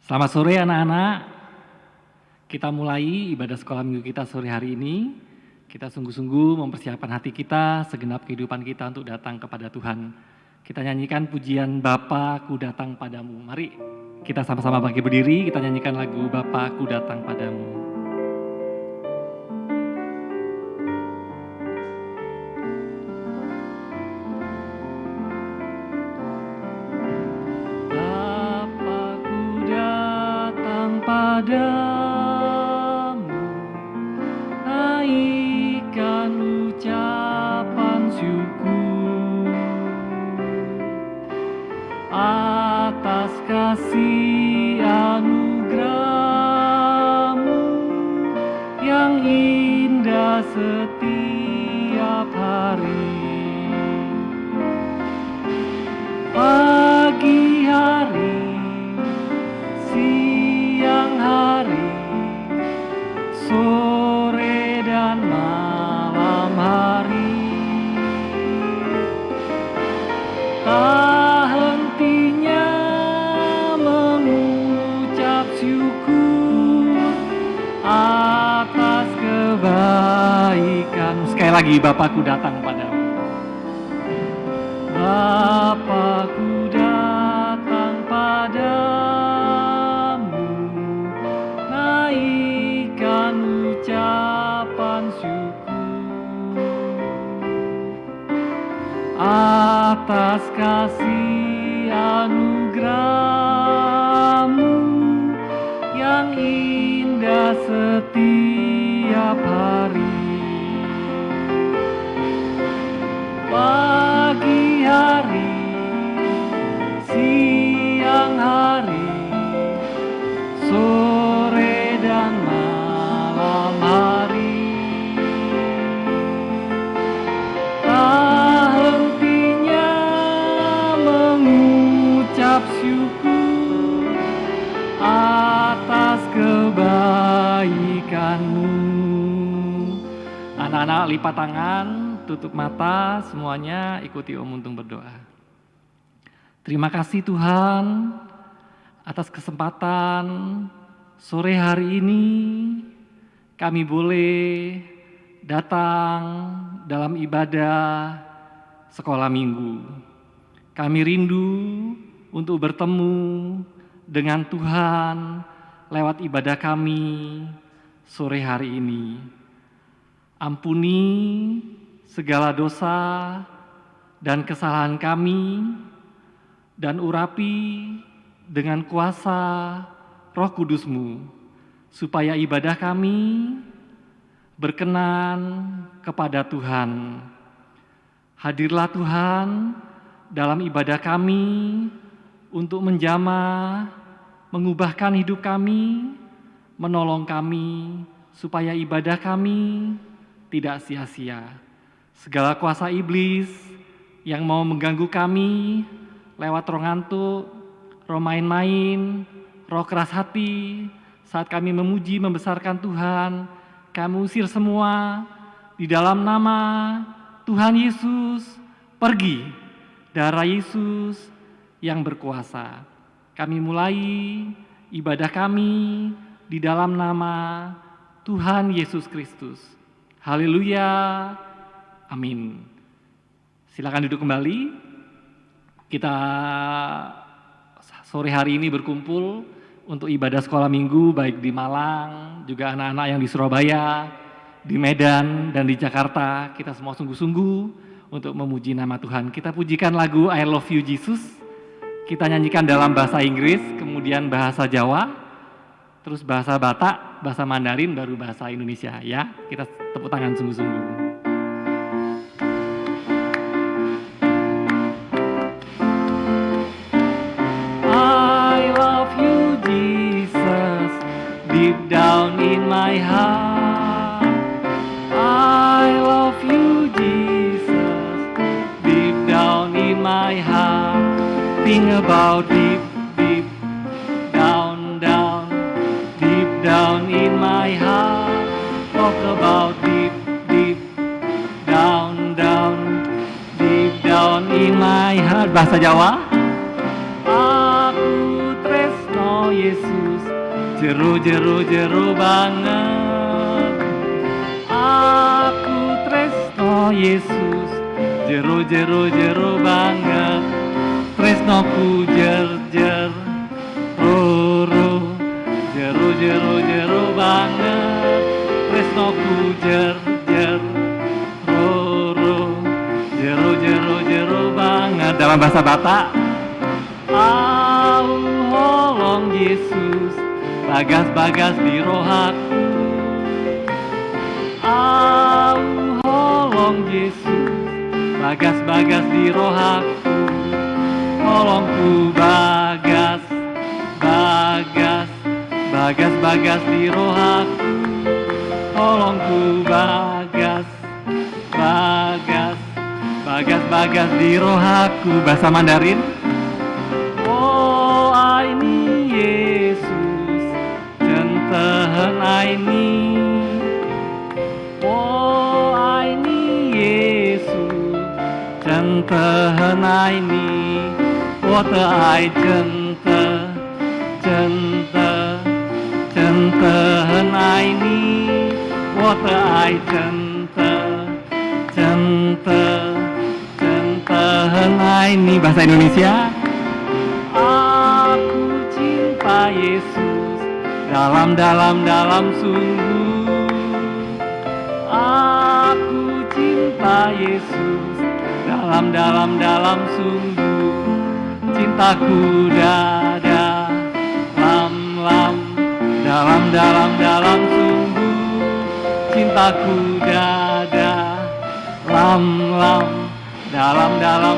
Selamat sore anak-anak. Kita mulai ibadah sekolah minggu kita sore hari ini. Kita sungguh-sungguh mempersiapkan hati kita, segenap kehidupan kita untuk datang kepada Tuhan. Kita nyanyikan pujian Bapa ku datang padamu. Mari kita sama-sama bangkit berdiri, kita nyanyikan lagu Bapa ku datang padamu. Padamu, naikkan ucapan syukur atas kasih anugerah-Mu yang indah setiap hari. Pagi hari, siang hari, sore dan malam hari, tak hentinya mengucap syukur atas kebaikan. Sekali lagi, Bapakku datang padamu. Bapakku datang padamu, naikkan ucapan syukur atas kasih anugerah-Mu yang indah setiap hari. Pagi hari, siang hari, sore dan malam hari, tak hentinya mengucap syukur atas kebaikan-Mu. Anak-anak lipat tangan, tutup mata, semuanya ikuti Om Untung berdoa. Terima kasih Tuhan atas kesempatan sore hari ini kami boleh datang dalam ibadah sekolah minggu. Kami rindu untuk bertemu dengan Tuhan lewat ibadah kami sore hari ini. Ampuni segala dosa dan kesalahan kami, dan urapi dengan kuasa Roh Kudus-Mu, supaya ibadah kami berkenan kepada Tuhan. Hadirlah Tuhan dalam ibadah kami untuk menjamah, mengubahkan hidup kami, menolong kami, supaya ibadah kami tidak sia-sia. Segala kuasa iblis yang mau mengganggu kami lewat roh ngantuk, roh main-main, roh keras hati, saat kami memuji membesarkan Tuhan, kami usir semua di dalam nama Tuhan Yesus. Pergi, darah Yesus yang berkuasa. Kami mulai ibadah kami di dalam nama Tuhan Yesus Kristus. Haleluya, amin. Silakan duduk kembali. Kita sore hari ini berkumpul untuk ibadah sekolah minggu, baik di Malang, juga anak-anak yang di Surabaya, di Medan, dan di Jakarta. Kita semua sungguh-sungguh untuk memuji nama Tuhan. Kita pujikan lagu I Love You Jesus. Kita nyanyikan dalam bahasa Inggris, kemudian bahasa Jawa, terus bahasa Batak, bahasa Mandarin, baru bahasa Indonesia. Ya, kita tepuk tangan sungguh-sungguh. I love you Jesus, deep down in my heart. I love you Jesus, deep down in my heart. Think about deep, deep, down, down, deep down in my heart. Talk about deep, deep, down, down, deep down in my heart. Bahasa Jawa. Aku tresno Yesus, Jero banget aku tresno Yesus, jero banget tresnoku jer roro, jero banget tresnoku jer roro, jero banget. Dalam bahasa Batak, au holong Yesus, bagas di rohaku, au holong Yesus, bagas di rohaku, holongku bagas di rohaku, holongku bagas di rohaku. Bahasa Mandarin, oh aini Yesus, centehen aini, oh aini Yesus, centehen aini, oh te ai centehen aini, oh te ai centehen aini. Bahasa Indonesia, aku cinta Yesus dalam sungguh, aku cinta Yesus dalam sungguh, cintaku dada dalam sungguh, cintaku dada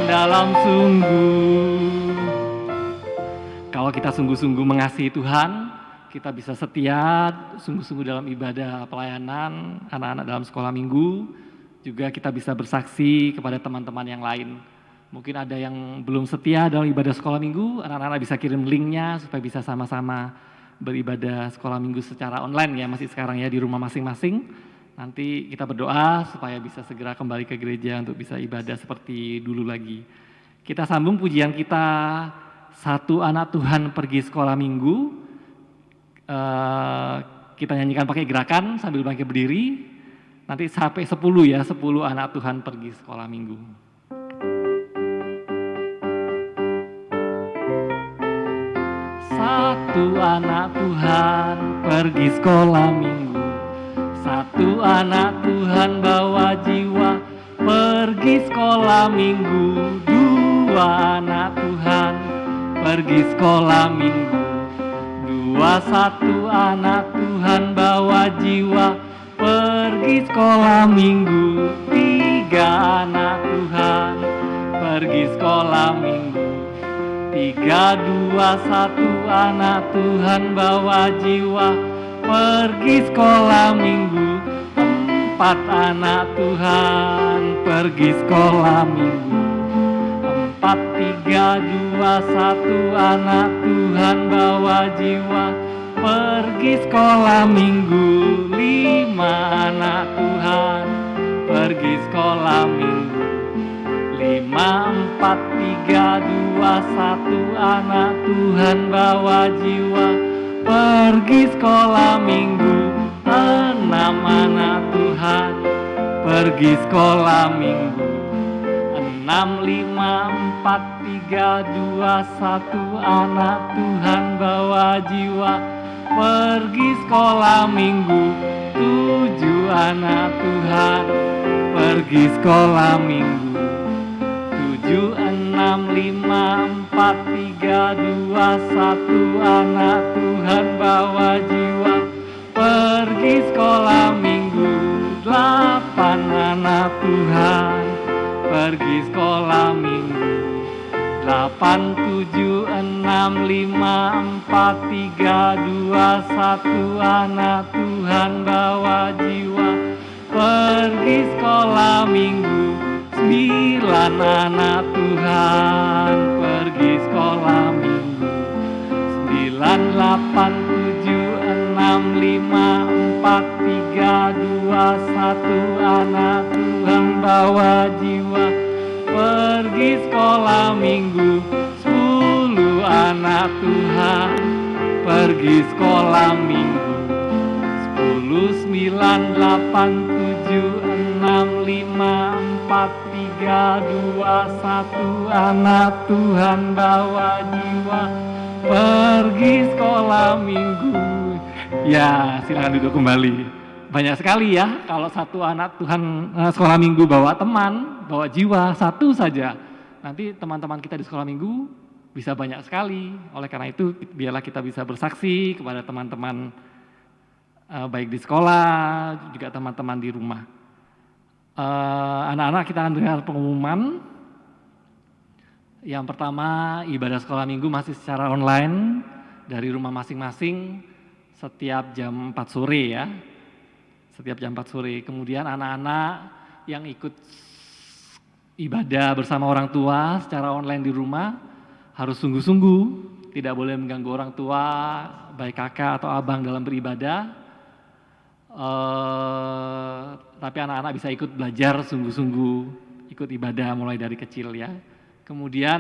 dalam sungguh. Kalau kita sungguh-sungguh mengasihi Tuhan, kita bisa setia sungguh-sungguh dalam ibadah pelayanan anak-anak dalam sekolah minggu. Juga kita bisa bersaksi kepada teman-teman yang lain. Mungkin ada yang belum setia dalam ibadah sekolah minggu, anak-anak bisa kirim linknya supaya bisa sama-sama beribadah sekolah minggu secara online ya, masih sekarang ya di rumah masing-masing. Nanti kita berdoa supaya bisa segera kembali ke gereja untuk bisa ibadah seperti dulu lagi. Kita sambung pujian kita, Satu Anak Tuhan Pergi Sekolah Minggu. Kita nyanyikan pakai gerakan sambil bangkit berdiri. Nanti sampai 10 ya, 10 anak Tuhan pergi sekolah minggu. Satu anak Tuhan pergi sekolah minggu, satu anak Tuhan bawa jiwa pergi sekolah minggu, dua anak Tuhan pergi sekolah minggu, satu anak Tuhan bawa jiwa pergi sekolah minggu, tiga anak Tuhan pergi sekolah minggu, satu anak Tuhan bawa jiwa pergi sekolah minggu, empat anak Tuhan pergi sekolah minggu, satu anak Tuhan bawa jiwa pergi sekolah minggu, lima anak Tuhan pergi sekolah minggu, satu anak Tuhan bawa jiwa pergi sekolah minggu, enam anak Tuhan pergi sekolah minggu, 1 anak Tuhan bawa jiwa pergi sekolah minggu, 7 anak Tuhan pergi sekolah minggu, 1 anak Tuhan bawa jiwa pergi sekolah minggu, 8 anak Tuhan pergi sekolah minggu, 8, 7, 6, 5, 4, 3, 2, 1 anak Tuhan bawa jiwa pergi sekolah minggu, 9 anak Tuhan pergi sekolah minggu, 9, 8, 7, 6, 5, 4, 3, 2, 1 anak Tuhan bawa jiwa pergi sekolah minggu, 10 anak Tuhan pergi sekolah minggu. 10, 9, 8, 7, 6, 5, 4, 3, 2, 1. Anak Tuhan bawa jiwa pergi sekolah minggu. Ya, silakan duduk kembali. Banyak sekali ya kalau satu anak Tuhan sekolah minggu bawa teman, bawa jiwa satu saja. Nanti teman-teman kita di sekolah minggu bisa banyak sekali. Oleh karena itu biarlah kita bisa bersaksi kepada teman-teman baik di sekolah juga teman-teman di rumah. Anak-anak kita akan dengar pengumuman. Yang pertama, ibadah sekolah minggu masih secara online dari rumah masing-masing setiap jam 4 sore ya. Setiap jam 4 sore. Kemudian anak-anak yang ikut ibadah bersama orang tua secara online di rumah harus sungguh-sungguh, tidak boleh mengganggu orang tua, baik kakak atau abang dalam beribadah. Tapi anak-anak bisa ikut belajar sungguh-sungguh, ikut ibadah mulai dari kecil ya. Kemudian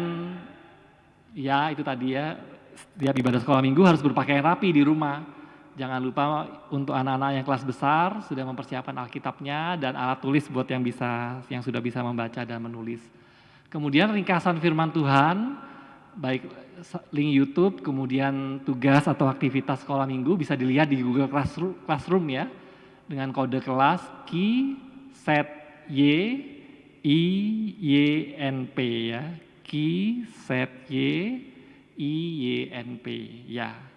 ya itu tadi ya, setiap ibadah sekolah minggu harus berpakaian rapi di rumah. Jangan lupa untuk anak-anak yang kelas besar sudah mempersiapkan Alkitabnya dan alat tulis buat yang sudah bisa membaca dan menulis. Kemudian ringkasan firman Tuhan, baik link YouTube, kemudian tugas atau aktivitas sekolah minggu bisa dilihat di Google Classroom ya, dengan kode kelas Ki Set Y I Y N P ya, Ki Set Y I Y N P ya.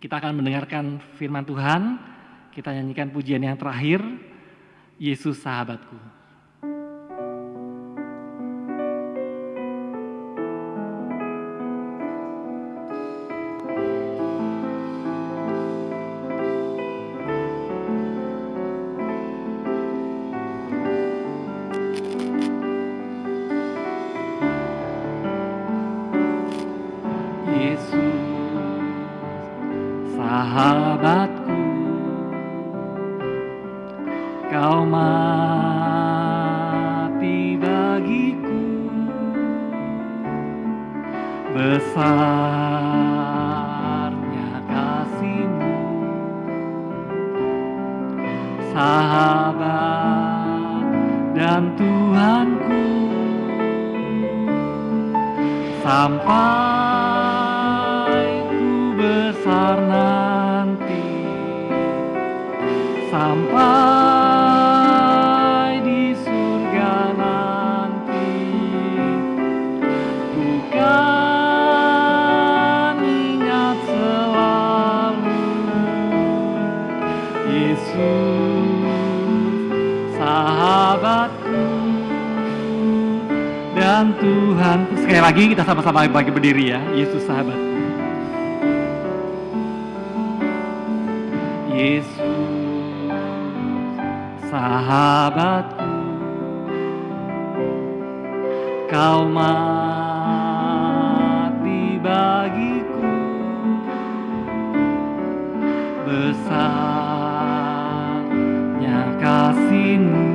Kita akan mendengarkan firman Tuhan, kita nyanyikan pujian yang terakhir, Yesus Sahabatku. Sahabatku, kau mati bagiku, besarnya kasih-Mu, sahabat dan Tuhanku, sampai ku besar nanti, sampai di surga nanti, ku kan ingat selalu Yesus sahabatku dan Tuhan. Sekali lagi kita sama-sama bagi berdiri ya, Yesus sahabatku. Yesus sahabatku, kau mati bagiku, besarnya kasih-Mu,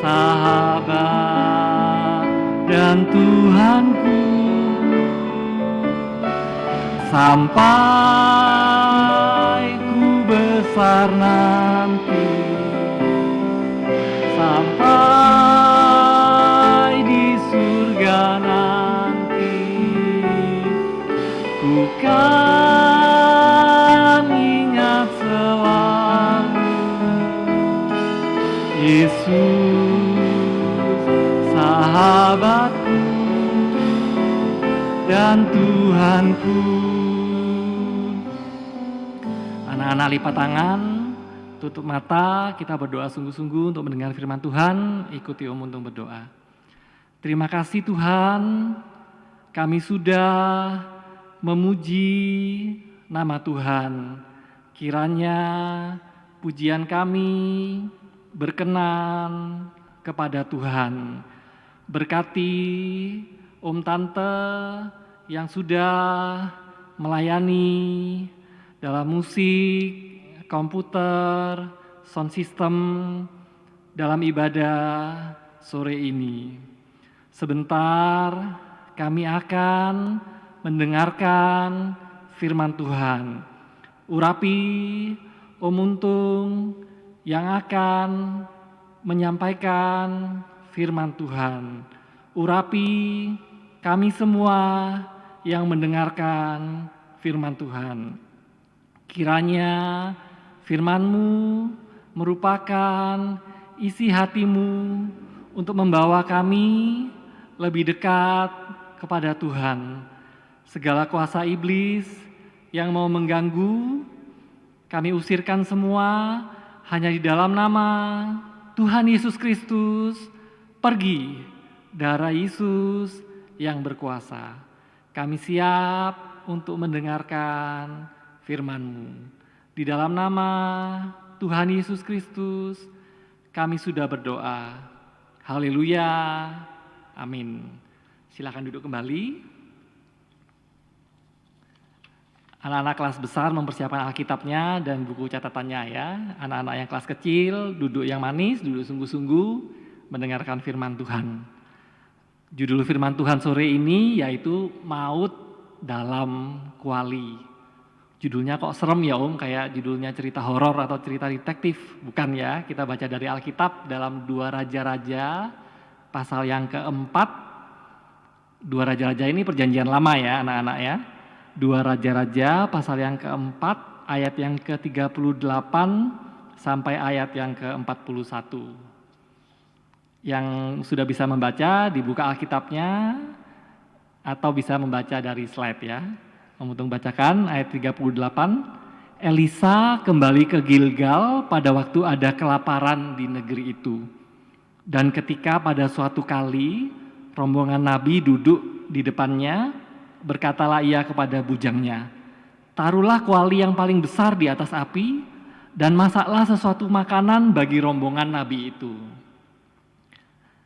sahabat dan Tuhanku, sampai ku besar nanti, sampai di surga nanti, ku kan ingat selalu Yesus sahabatku dan Tuhanku. Anak-anak lipat tangan, tutup mata, kita berdoa sungguh-sungguh untuk mendengar firman Tuhan. Ikuti Om untuk berdoa. Terima kasih Tuhan, kami sudah memuji nama Tuhan. Kiranya pujian kami berkenan kepada Tuhan. Berkati Om Tante yang sudah melayani dalam musik, komputer, sound system dalam ibadah sore ini. Sebentar kami akan mendengarkan firman Tuhan. Urapi Om Untung yang akan menyampaikan firman Tuhan. Urapi kami semua yang mendengarkan firman Tuhan. Kiranya firman-Mu merupakan isi hatimu untuk membawa kami lebih dekat kepada Tuhan. Segala kuasa iblis yang mau mengganggu, kami usirkan semua hanya di dalam nama Tuhan Yesus Kristus. Pergi, darah Yesus yang berkuasa. Kami siap untuk mendengarkan firman-Mu. Di dalam nama Tuhan Yesus Kristus, kami sudah berdoa. Haleluya. Amin. Silakan duduk kembali. Anak-anak kelas besar mempersiapkan Alkitabnya dan buku catatannya ya. Anak-anak yang kelas kecil duduk yang manis, duduk sungguh-sungguh mendengarkan firman Tuhan. Judul firman Tuhan sore ini yaitu maut dalam kuali. Judulnya kok serem ya Om, kayak judulnya cerita horor atau cerita detektif. Bukan ya, kita baca dari Alkitab dalam 2 Raja-Raja pasal yang keempat. 2 Raja-Raja ini perjanjian lama ya anak-anak ya. 2 Raja-Raja pasal yang keempat ayat yang ke-38 sampai ayat yang ke-41. Yang sudah bisa membaca dibuka Alkitabnya atau bisa membaca dari slide ya. Memutung bacakan ayat 38. Elisa kembali ke Gilgal pada waktu ada kelaparan di negeri itu. Dan ketika pada suatu kali rombongan nabi duduk di depannya, berkatalah ia kepada bujangnya, "Taruhlah kuali yang paling besar di atas api dan masaklah sesuatu makanan bagi rombongan nabi itu."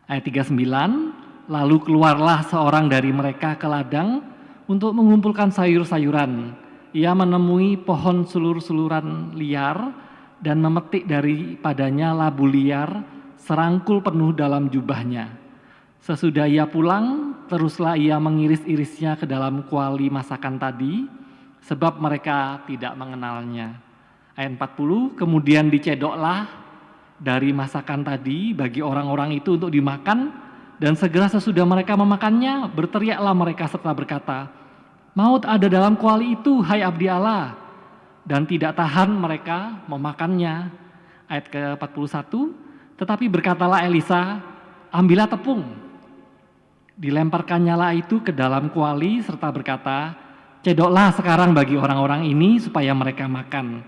Ayat 39, lalu keluarlah seorang dari mereka ke ladang untuk mengumpulkan sayur-sayuran. Ia menemui pohon sulur-suluran liar dan memetik daripadanya labu liar serangkul penuh dalam jubahnya. Sesudah ia pulang, teruslah ia mengiris-irisnya ke dalam kuali masakan tadi, sebab mereka tidak mengenalnya. Ayat 40, kemudian dicedoklah dari masakan tadi bagi orang-orang itu untuk dimakan, dan segera sesudah mereka memakannya, berteriaklah mereka serta berkata, "Maut ada dalam kuali itu, hai abdi Allah." Dan tidak tahan mereka memakannya. Ayat ke-41, tetapi berkatalah Elisa, "Ambillah tepung." Dilemparkannyalah itu ke dalam kuali serta berkata, "Cedoklah sekarang bagi orang-orang ini supaya mereka makan."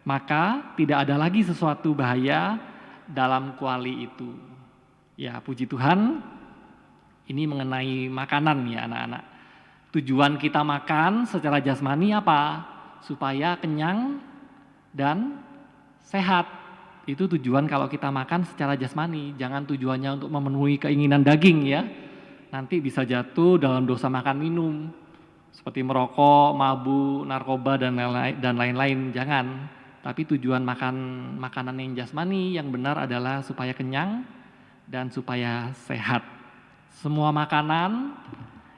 Maka tidak ada lagi sesuatu bahaya dalam kuali itu. Ya, puji Tuhan, ini mengenai makanan ya anak-anak. Tujuan kita makan secara jasmani apa? Supaya kenyang dan sehat. Itu tujuan kalau kita makan secara jasmani. Jangan tujuannya untuk memenuhi keinginan daging ya. Nanti bisa jatuh dalam dosa makan minum. Seperti merokok, mabuk, narkoba, dan lain-lain. Jangan. Tapi tujuan makan makanan yang jasmani yang benar adalah supaya kenyang dan supaya sehat. Semua makanan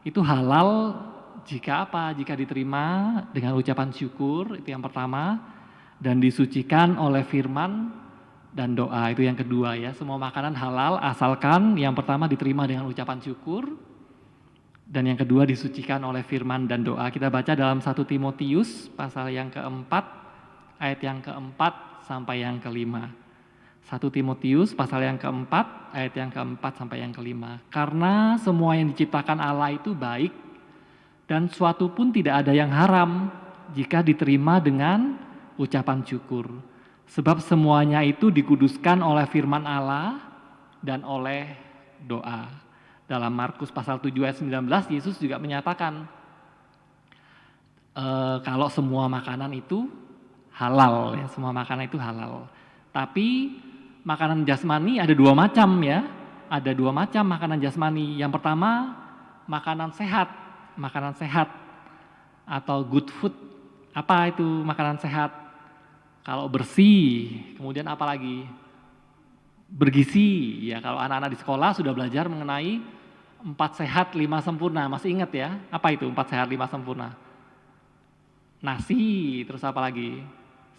itu halal jika apa? Jika diterima dengan ucapan syukur, itu yang pertama, dan disucikan oleh firman dan doa, itu yang kedua ya. Semua makanan halal asalkan yang pertama diterima dengan ucapan syukur, dan yang kedua disucikan oleh firman dan doa. Kita baca dalam 1 Timotius pasal yang keempat, ayat yang keempat sampai yang kelima. 1 Timotius pasal yang keempat, ayat yang keempat sampai yang kelima. Karena semua yang diciptakan Allah itu baik, dan suatu pun tidak ada yang haram jika diterima dengan ucapan syukur. Sebab semuanya itu dikuduskan oleh firman Allah dan oleh doa. Dalam Markus pasal 7 ayat 19, Yesus juga menyatakan kalau semua makanan itu halal ya, semua makanan itu halal. Tapi makanan jasmani ada 2 macam ya. Ada 2 macam makanan jasmani. Yang pertama, makanan sehat atau good food. Apa itu makanan sehat? Kalau bersih, kemudian apa lagi? Bergizi. Ya, kalau anak-anak di sekolah sudah belajar mengenai 4 sehat 5 sempurna, masih ingat ya? Apa itu 4 sehat 5 sempurna? Nasi, terus apa lagi?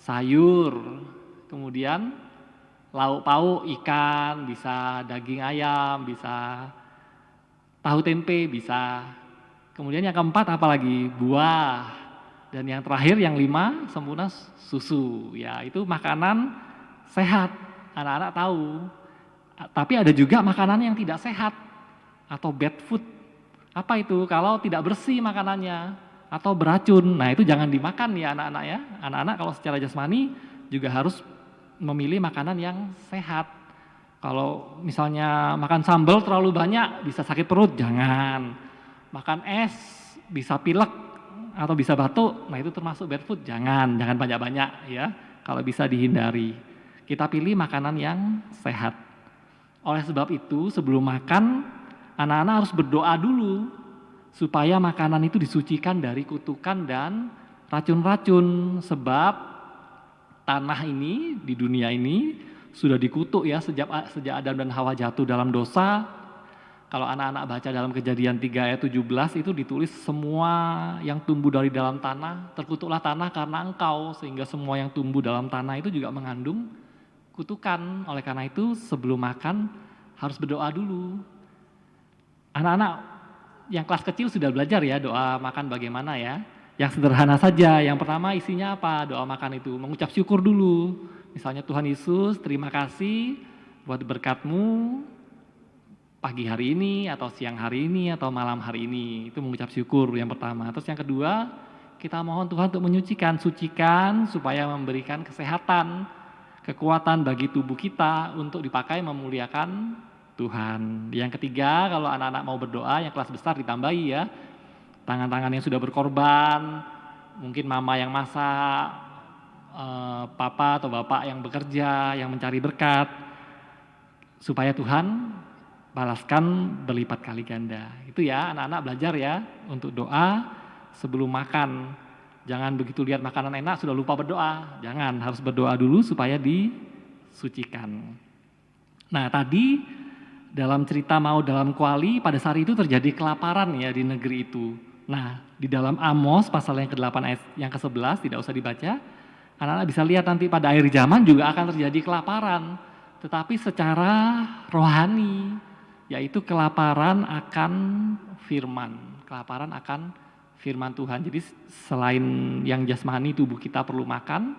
Sayur, kemudian lauk pauk, ikan, bisa daging ayam, bisa tahu tempe, bisa. Kemudian yang keempat apa lagi? Buah. Dan yang terakhir yang 5 sempurna susu. Ya, itu makanan sehat. Anak-anak tahu. Tapi ada juga makanan yang tidak sehat atau bad food. Apa itu? Kalau tidak bersih makanannya atau beracun. Nah, itu jangan dimakan ya anak-anak ya. Anak-anak kalau secara jasmani juga harus memilih makanan yang sehat. Kalau misalnya makan sambal terlalu banyak bisa sakit perut, jangan. Makan es bisa pilek atau bisa batuk, nah itu termasuk bad food, jangan banyak-banyak ya. Kalau bisa dihindari. Kita pilih makanan yang sehat. Oleh sebab itu sebelum makan anak-anak harus berdoa dulu supaya makanan itu disucikan dari kutukan dan racun-racun, sebab tanah ini di dunia ini sudah dikutuk ya sejak Adam dan Hawa jatuh dalam dosa. Kalau anak-anak baca dalam Kejadian 3 ayat 17 itu ditulis semua yang tumbuh dari dalam tanah, terkutuklah tanah karena engkau, sehingga semua yang tumbuh dalam tanah itu juga mengandung kutukan. Oleh karena itu sebelum makan harus berdoa dulu. Anak-anak yang kelas kecil sudah belajar ya doa makan bagaimana ya. Yang sederhana saja, yang pertama isinya apa doa makan itu? Mengucap syukur dulu. Misalnya Tuhan Yesus terima kasih buat berkat-Mu pagi hari ini atau siang hari ini atau malam hari ini. Itu mengucap syukur yang pertama. Terus yang kedua, kita mohon Tuhan untuk sucikan supaya memberikan kesehatan, kekuatan bagi tubuh kita untuk dipakai memuliakan Tuhan. Yang ketiga, kalau anak-anak mau berdoa yang kelas besar ditambahi ya. Tangan-tangan yang sudah berkorban, mungkin mama yang masak, papa atau bapak yang bekerja, yang mencari berkat, supaya Tuhan balaskan berlipat kali ganda. Itu ya anak-anak belajar ya untuk doa sebelum makan. Jangan begitu lihat makanan enak sudah lupa berdoa. Jangan, harus berdoa dulu supaya disucikan. Nah tadi dalam cerita Maut dalam Kuali pada saat itu terjadi kelaparan ya di negeri itu. Nah di dalam Amos pasal yang ke-8 ayat yang ke-11 tidak usah dibaca. Anak-anak bisa lihat nanti pada akhir zaman juga akan terjadi kelaparan. Tetapi secara rohani, yaitu kelaparan akan firman. Kelaparan akan firman Tuhan. Jadi selain yang jasmani tubuh kita perlu makan,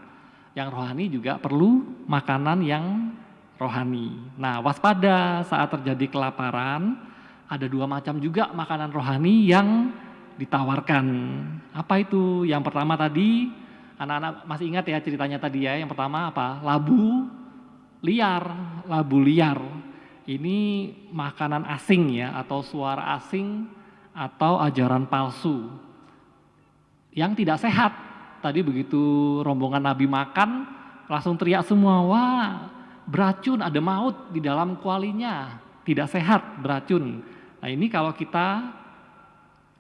yang rohani juga perlu makanan yang rohani. Nah waspada saat terjadi kelaparan, ada 2 macam juga makanan rohani yang ditawarkan. Apa itu? Yang pertama tadi, anak-anak masih ingat ya ceritanya tadi ya, yang pertama apa? Labu liar. Ini makanan asing ya, atau suara asing, atau ajaran palsu yang tidak sehat. Tadi begitu rombongan Nabi makan, langsung teriak semua, wah beracun, ada maut di dalam kualinya, tidak sehat, beracun. Nah ini kalau kita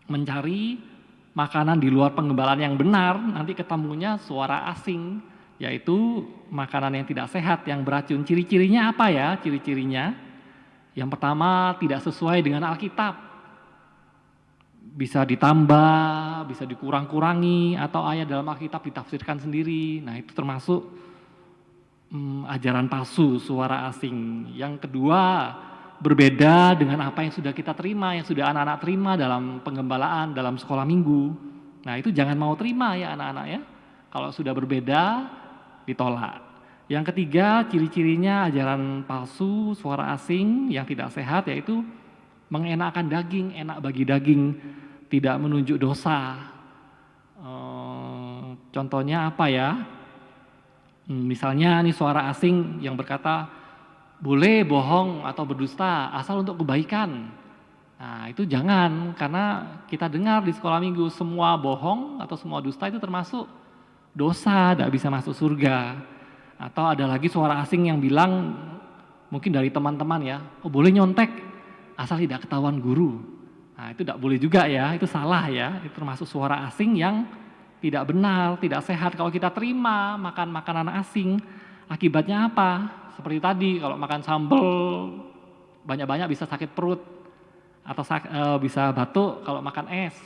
mencari makanan di luar penggembalaan yang benar, nanti ketemunya suara asing, yaitu makanan yang tidak sehat, yang beracun. Ciri-cirinya apa ya? Ciri-cirinya yang pertama tidak sesuai dengan Alkitab. Bisa ditambah, bisa dikurang-kurangi, atau ayat dalam Alkitab ditafsirkan sendiri. Nah itu termasuk ajaran palsu, suara asing. Yang kedua, berbeda dengan apa yang sudah kita terima, yang sudah anak-anak terima dalam penggembalaan, dalam sekolah minggu. Nah itu jangan mau terima ya anak-anak ya. Kalau sudah berbeda, ditolak. Yang ketiga, ciri-cirinya ajaran palsu, suara asing yang tidak sehat, yaitu mengenakan daging, enak bagi daging, tidak menunjuk dosa. Contohnya apa ya? Misalnya nih suara asing yang berkata, boleh bohong atau berdusta asal untuk kebaikan. Nah itu jangan, karena kita dengar di sekolah minggu semua bohong atau semua dusta itu termasuk dosa, tidak bisa masuk surga. Atau ada lagi suara asing yang bilang, mungkin dari teman-teman ya, oh boleh nyontek asal tidak ketahuan guru. Nah itu tidak boleh juga ya, itu salah ya, itu termasuk suara asing yang tidak benar, tidak sehat. Kalau kita terima makan makanan asing, akibatnya apa? Seperti tadi, kalau makan sambal banyak-banyak bisa sakit perut. atau bisa batuk kalau makan es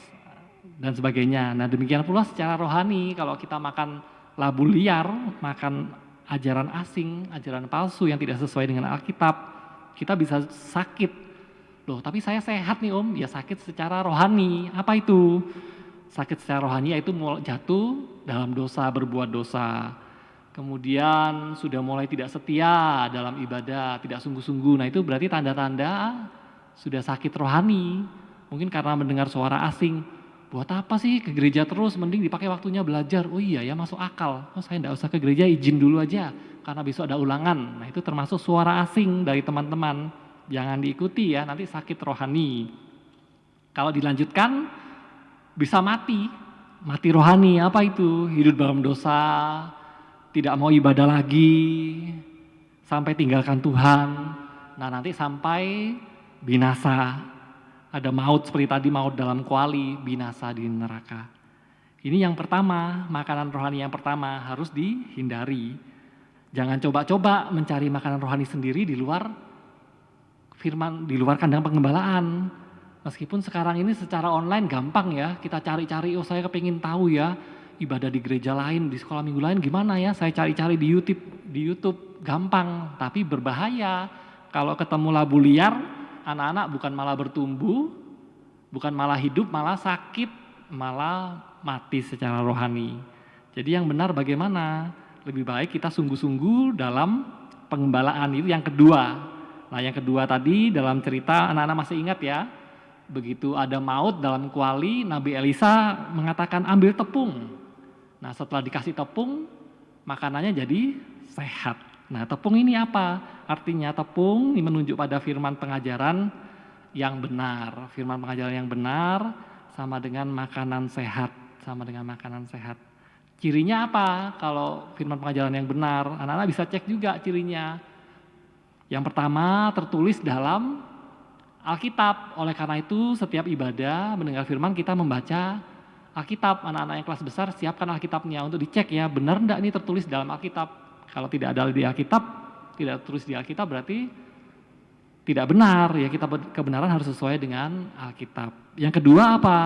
dan sebagainya. Nah, demikian pula secara rohani kalau kita makan labu liar, makan ajaran asing, ajaran palsu yang tidak sesuai dengan Alkitab, kita bisa sakit. Loh, tapi saya sehat nih Om. Ya sakit secara rohani. Apa itu? Sakit secara rohani yaitu jatuh dalam dosa, berbuat dosa. Kemudian sudah mulai tidak setia dalam ibadah, tidak sungguh-sungguh. Nah, itu berarti tanda-tanda sudah sakit rohani. Mungkin karena mendengar suara asing. Buat apa sih ke gereja terus, mending dipakai waktunya belajar. Oh iya ya, masuk akal. Oh, saya enggak usah ke gereja, izin dulu aja karena besok ada ulangan. Nah, itu termasuk suara asing dari teman-teman. Jangan diikuti ya, nanti sakit rohani. Kalau dilanjutkan bisa mati rohani. Apa itu? Hidup dalam dosa, tidak mau ibadah lagi, sampai tinggalkan Tuhan. Nah, nanti sampai binasa. Ada maut seperti tadi, maut dalam kuali, binasa di neraka. Ini yang pertama, makanan rohani yang pertama harus dihindari. Jangan coba-coba mencari makanan rohani sendiri di luar firman, di luar kandang pengembalaan. Meskipun sekarang ini secara online gampang ya, kita cari-cari, oh saya kepingin tahu ya, ibadah di gereja lain, di sekolah minggu lain gimana ya, saya cari-cari di YouTube gampang, tapi berbahaya. Kalau ketemu labu liar, anak-anak bukan malah bertumbuh, bukan malah hidup, malah sakit, malah mati secara rohani. Jadi yang benar bagaimana? Lebih baik kita sungguh-sungguh dalam pengembalaan, itu yang kedua. Nah, yang kedua tadi dalam cerita, anak-anak masih ingat ya, begitu ada maut dalam kuali, Nabi Elisa mengatakan ambil tepung. Nah, setelah dikasih tepung, makanannya jadi sehat. Nah, tepung ini apa? Artinya tepung ini menunjuk pada firman pengajaran yang benar. Firman pengajaran yang benar sama dengan makanan sehat, sama dengan makanan sehat. Cirinya apa? Kalau firman pengajaran yang benar, anak-anak bisa cek juga cirinya. Yang pertama tertulis dalam Alkitab. Oleh karena itu setiap ibadah mendengar firman kita membaca Alkitab. Anak-anak yang kelas besar siapkan Alkitabnya untuk dicek ya, benar enggak ini tertulis dalam Alkitab. Kalau tidak ada di Alkitab, tidak tertulis di Alkitab berarti tidak benar ya, kita kebenaran harus sesuai dengan Alkitab. Yang kedua apa?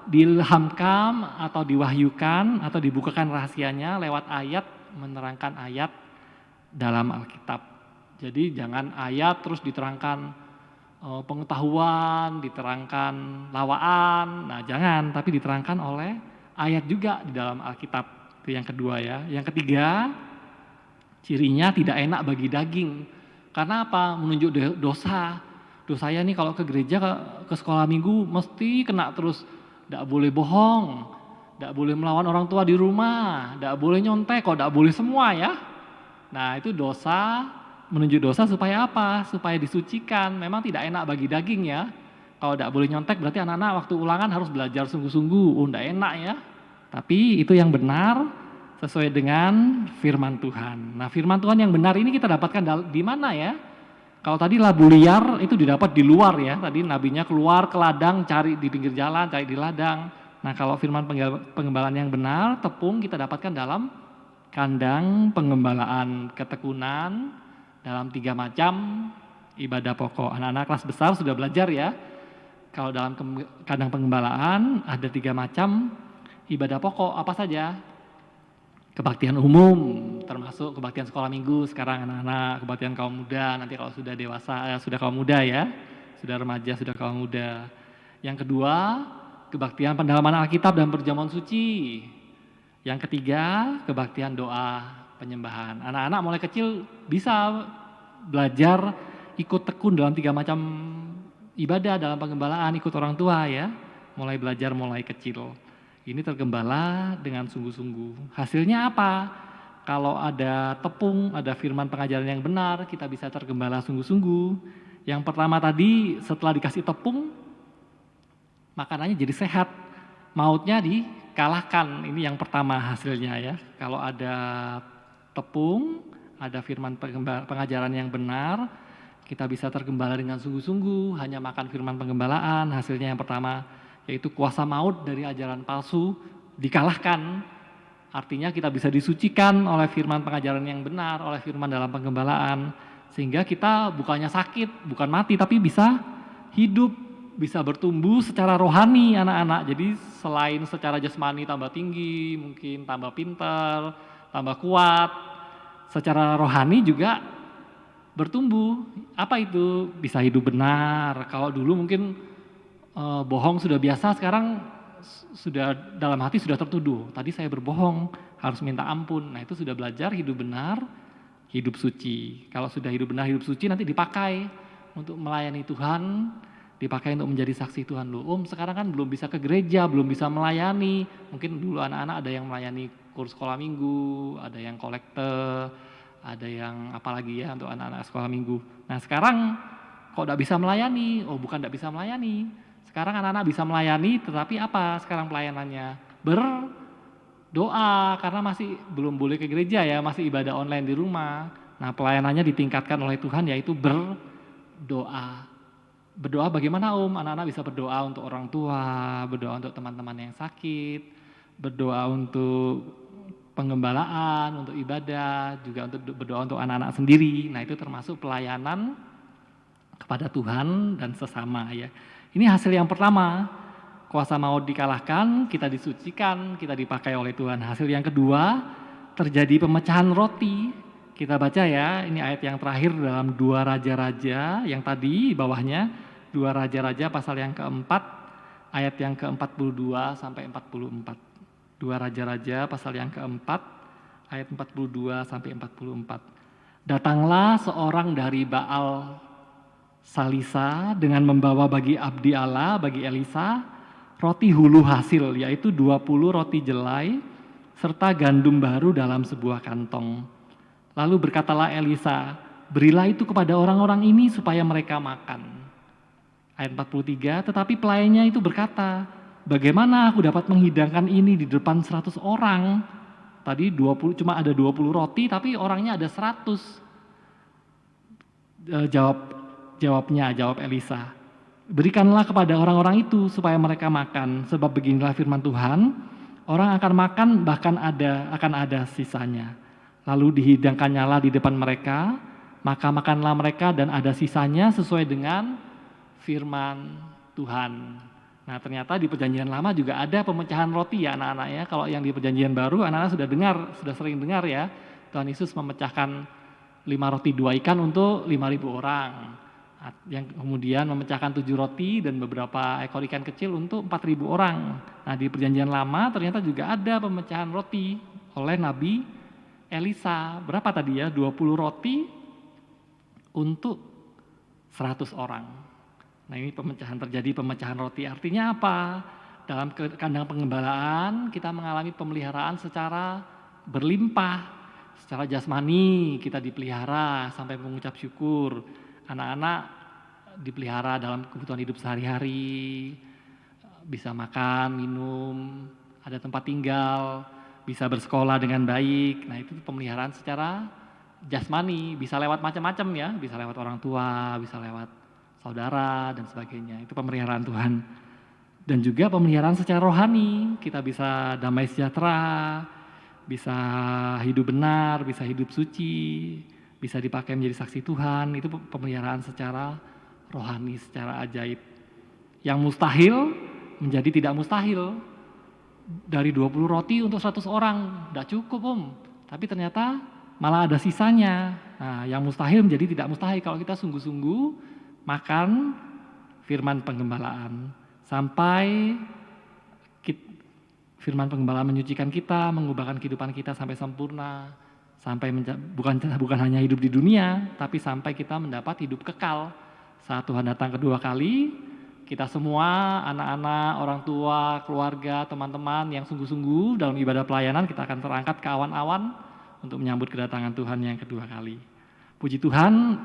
Diilhamkan atau diwahyukan atau dibukakan rahasianya lewat ayat, menerangkan ayat dalam Alkitab. Jadi jangan ayat terus diterangkan pengetahuan, diterangkan lawaan, nah jangan, tapi diterangkan oleh ayat juga di dalam Alkitab. Itu yang kedua ya. Yang ketiga, cirinya tidak enak bagi daging. Karena apa? Menunjuk dosa. Dosanya nih kalau ke gereja, ke sekolah minggu mesti kena terus. Tidak boleh bohong, tidak boleh melawan orang tua di rumah, tidak boleh nyontek, kok tidak boleh semua ya. Nah itu dosa, menunjuk dosa supaya apa? Supaya disucikan. Memang tidak enak bagi daging ya. Kalau tidak boleh nyontek berarti anak-anak waktu ulangan harus belajar sungguh-sungguh. Oh tidak enak ya. Tapi itu yang benar sesuai dengan firman Tuhan. Nah firman Tuhan yang benar ini kita dapatkan di mana ya? Kalau tadi labu liar itu didapat di luar ya. Tadi nabinya keluar ke ladang, cari di pinggir jalan, cari di ladang. Nah kalau firman pengembalaan yang benar, tepung kita dapatkan dalam kandang pengembalaan, ketekunan, dalam 3 macam ibadah pokok. Anak-anak kelas besar sudah belajar ya. Kalau dalam kandang pengembalaan ada 3 macam ibadah pokok. Apa saja? Kebaktian umum, termasuk kebaktian sekolah minggu sekarang anak-anak, kebaktian kaum muda, nanti kalau sudah dewasa, sudah kaum muda ya, sudah remaja, sudah kaum muda. Yang kedua, kebaktian pendalaman Alkitab dan perjamuan suci. Yang ketiga, kebaktian doa penyembahan. Anak-anak mulai kecil bisa belajar ikut tekun dalam 3 macam ibadah dalam pengembalaan, ikut orang tua ya, mulai belajar mulai kecil. Ini tergembala dengan sungguh-sungguh. Hasilnya apa? Kalau ada tepung, ada firman pengajaran yang benar, kita bisa tergembala sungguh-sungguh. Yang pertama tadi, setelah dikasih tepung, makanannya jadi sehat. Mautnya dikalahkan. Ini yang pertama hasilnya ya. Kalau ada tepung, ada firman pengajaran yang benar, kita bisa tergembala dengan sungguh-sungguh. Hanya makan firman penggembalaan, hasilnya yang pertama, yaitu kuasa maut dari ajaran palsu dikalahkan. Artinya kita bisa disucikan oleh firman pengajaran yang benar, oleh firman dalam penggembalaan. Sehingga kita bukannya sakit, bukan mati, tapi bisa hidup bisa bertumbuh secara rohani anak-anak. Jadi selain secara jasmani tambah tinggi, mungkin tambah pintar, tambah kuat, secara rohani juga bertumbuh. Apa itu? Bisa hidup benar. Kalau dulu mungkin bohong sudah biasa, sekarang sudah dalam hati sudah tertuduh. Tadi saya berbohong, harus minta ampun. Nah itu sudah belajar hidup benar, hidup suci. Kalau sudah hidup benar, hidup suci nanti dipakai untuk melayani Tuhan, dipakai untuk menjadi saksi Tuhan. Loh, sekarang kan belum bisa ke gereja, belum bisa melayani. Mungkin dulu anak-anak ada yang melayani kurs sekolah minggu, ada yang kolekte, ada yang apalagi ya untuk anak-anak sekolah minggu. Nah sekarang kok tidak bisa melayani? Oh bukan tidak bisa melayani. Sekarang anak-anak bisa melayani, tetapi apa sekarang pelayanannya? Berdoa, karena masih belum boleh ke gereja ya, masih ibadah online di rumah. Nah pelayanannya ditingkatkan oleh Tuhan yaitu berdoa. Berdoa bagaimana Anak-anak bisa berdoa untuk orang tua, berdoa untuk teman-teman yang sakit, berdoa untuk penggembalaan, untuk ibadah, juga untuk berdoa untuk anak-anak sendiri. Nah itu termasuk pelayanan kepada Tuhan dan sesama ya. Ini hasil yang pertama, kuasa maut dikalahkan, kita disucikan, kita dipakai oleh Tuhan. Hasil yang kedua, terjadi pemecahan roti. Kita baca ya, ini ayat yang terakhir dalam 2 Raja-Raja, yang tadi bawahnya 2 Raja-Raja pasal yang keempat, ayat yang ke-42 sampai 44. 2 Raja-Raja pasal yang keempat, ayat 42 sampai 44. Datanglah seorang dari Baal Salisa dengan membawa bagi abdi Allah, bagi Elisa, roti hulu hasil, yaitu 20 roti jelai, serta gandum baru dalam sebuah kantong. Lalu berkatalah Elisa, berilah itu kepada orang-orang ini supaya mereka makan. Ayat 43, tetapi pelayannya itu berkata, bagaimana aku dapat menghidangkan ini di depan 100 orang? Tadi 20, cuma ada 20 roti, tapi orangnya ada 100. Jawab Elisa, berikanlah kepada orang-orang itu supaya mereka makan, sebab beginilah firman Tuhan, orang akan makan bahkan akan ada sisanya. Lalu dihidangkannya lah di depan mereka, maka makanlah mereka dan ada sisanya sesuai dengan firman Tuhan. Nah ternyata di perjanjian lama juga ada pemecahan roti ya anak-anak ya. Kalau yang di perjanjian baru anak-anak sudah sering dengar ya, Tuhan Yesus memecahkan 5 roti 2 ikan untuk 5.000 orang. Yang kemudian memecahkan 7 roti dan beberapa ekor ikan kecil untuk 4.000 orang. Nah di perjanjian lama ternyata juga ada pemecahan roti oleh Nabi Elisa. Berapa tadi ya? 20 roti untuk 100 orang. Nah ini terjadi pemecahan roti. Artinya apa? Dalam kandang pengembalaan kita mengalami pemeliharaan secara berlimpah. Secara jasmani kita dipelihara sampai mengucap syukur. Anak-anak dipelihara dalam kebutuhan hidup sehari-hari, bisa makan, minum, ada tempat tinggal, bisa bersekolah dengan baik. Nah itu pemeliharaan secara jasmani, bisa lewat macam-macam ya, bisa lewat orang tua, bisa lewat saudara dan sebagainya. Itu pemeliharaan Tuhan. Dan juga pemeliharaan secara rohani, kita bisa damai sejahtera, bisa hidup benar, bisa hidup suci, bisa dipakai menjadi saksi Tuhan. Itu pemeliharaan secara rohani, secara ajaib. Yang mustahil menjadi tidak mustahil. Dari 20 roti untuk 100 orang, tidak cukup tapi ternyata malah ada sisanya. Nah, yang mustahil menjadi tidak mustahil kalau kita sungguh-sungguh makan firman penggembalaan. Sampai firman penggembalaan menyucikan kita, mengubahkan kehidupan kita sampai sempurna. Sampai bukan hanya hidup di dunia, tapi sampai kita mendapat hidup kekal. Saat Tuhan datang kedua kali, kita semua, anak-anak, orang tua, keluarga, teman-teman yang sungguh-sungguh dalam ibadah pelayanan, kita akan terangkat ke awan-awan untuk menyambut kedatangan Tuhan yang kedua kali. Puji Tuhan,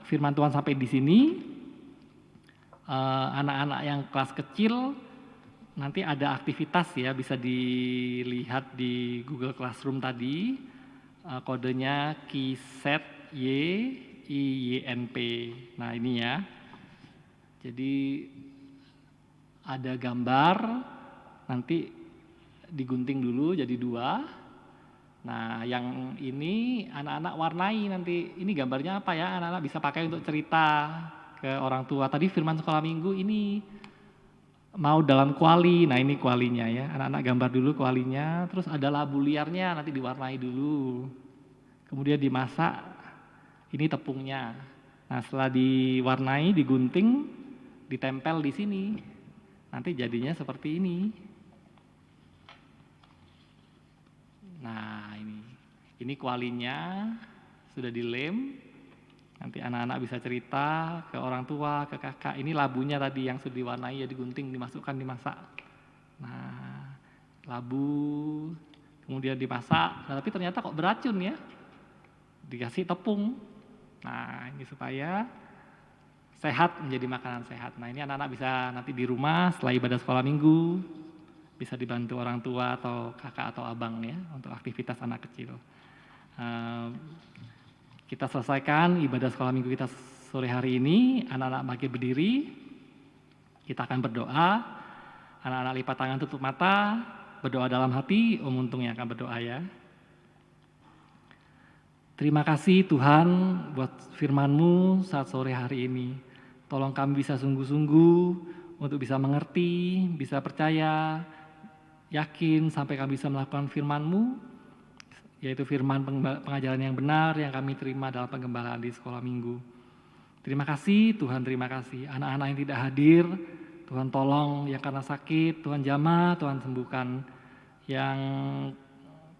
firman Tuhan sampai di sini. Anak-anak yang kelas kecil, nanti ada aktivitas ya, bisa dilihat di Google Classroom tadi. Kodenya KISET YIYNP. Nah ini ya. Jadi ada gambar, nanti digunting dulu jadi 2. Nah yang ini anak-anak warnai nanti, ini gambarnya apa ya, anak-anak bisa pakai untuk cerita. ke orang tua. Tadi firman sekolah minggu ini mau dalam kuali, nah ini kualinya ya. Anak-anak gambar dulu kualinya, terus ada labu liarnya nanti diwarnai dulu. Kemudian dimasak, ini tepungnya. Nah setelah diwarnai, digunting, ditempel di sini. Nanti jadinya seperti ini. Nah ini kualinya sudah dilem. Nanti anak-anak bisa cerita ke orang tua, ke kakak. Ini labunya tadi yang sudah diwarnai, ya digunting, dimasukkan, dimasak. Nah, labu, kemudian dimasak. Nah, tapi ternyata kok beracun ya. Dikasih tepung. Nah, ini supaya sehat, menjadi makanan sehat. Nah, ini anak-anak bisa nanti di rumah setelah ibadah sekolah minggu, bisa dibantu orang tua atau kakak atau abang ya, untuk aktivitas anak kecil. Kita selesaikan ibadah sekolah minggu kita sore hari ini, anak-anak bangkit berdiri, kita akan berdoa, anak-anak lipat tangan tutup mata, berdoa dalam hati, Om Untung yang akan berdoa ya. Terima kasih Tuhan buat firman-Mu saat sore hari ini. Tolong kami bisa sungguh-sungguh untuk bisa mengerti, bisa percaya, yakin sampai kami bisa melakukan firman-Mu, yaitu firman pengajaran yang benar yang kami terima dalam penggembalaan di sekolah minggu. Terima kasih Tuhan, terima kasih. Anak-anak yang tidak hadir, Tuhan tolong, yang karena sakit, Tuhan jamah, Tuhan sembuhkan. Yang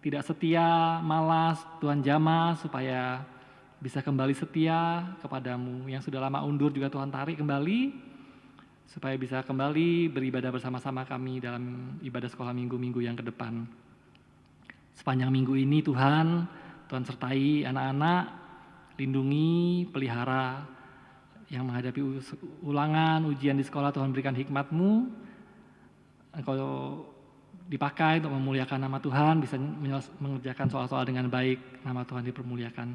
tidak setia, malas, Tuhan jamah supaya bisa kembali setia kepadamu. Yang sudah lama undur juga Tuhan tarik kembali, supaya bisa kembali beribadah bersama-sama kami dalam ibadah sekolah minggu-minggu yang ke depan. Sepanjang minggu ini Tuhan sertai anak-anak, lindungi, pelihara yang menghadapi ulangan, ujian di sekolah. Tuhan berikan hikmat-Mu, Engkau dipakai untuk memuliakan nama Tuhan, bisa mengerjakan soal-soal dengan baik, nama Tuhan dipermuliakan.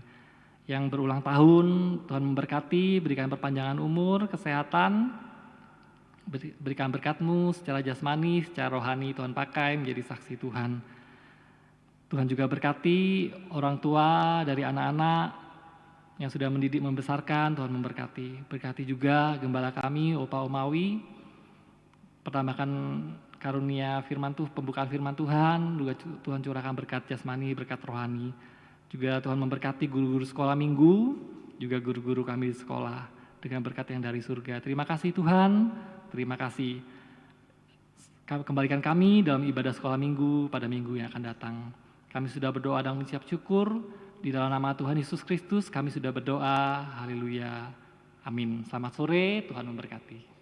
Yang berulang tahun, Tuhan memberkati, berikan perpanjangan umur, kesehatan, berikan berkat-Mu secara jasmani, secara rohani, Tuhan pakai menjadi saksi Tuhan. Tuhan juga berkati orang tua dari anak-anak yang sudah mendidik membesarkan, Tuhan memberkati. Berkati juga gembala kami, Opa Omawi, pertambakan karunia firman Tuhan, pembukaan firman Tuhan, juga Tuhan curahkan berkat jasmani, berkat rohani. Juga Tuhan memberkati guru-guru sekolah minggu, juga guru-guru kami di sekolah dengan berkat yang dari surga. Terima kasih Tuhan, terima kasih. Kembalikan kami dalam ibadah sekolah minggu pada minggu yang akan datang. Kami sudah berdoa dan mengucap syukur di dalam nama Tuhan Yesus Kristus. Kami sudah berdoa, haleluya, amin. Selamat sore, Tuhan memberkati.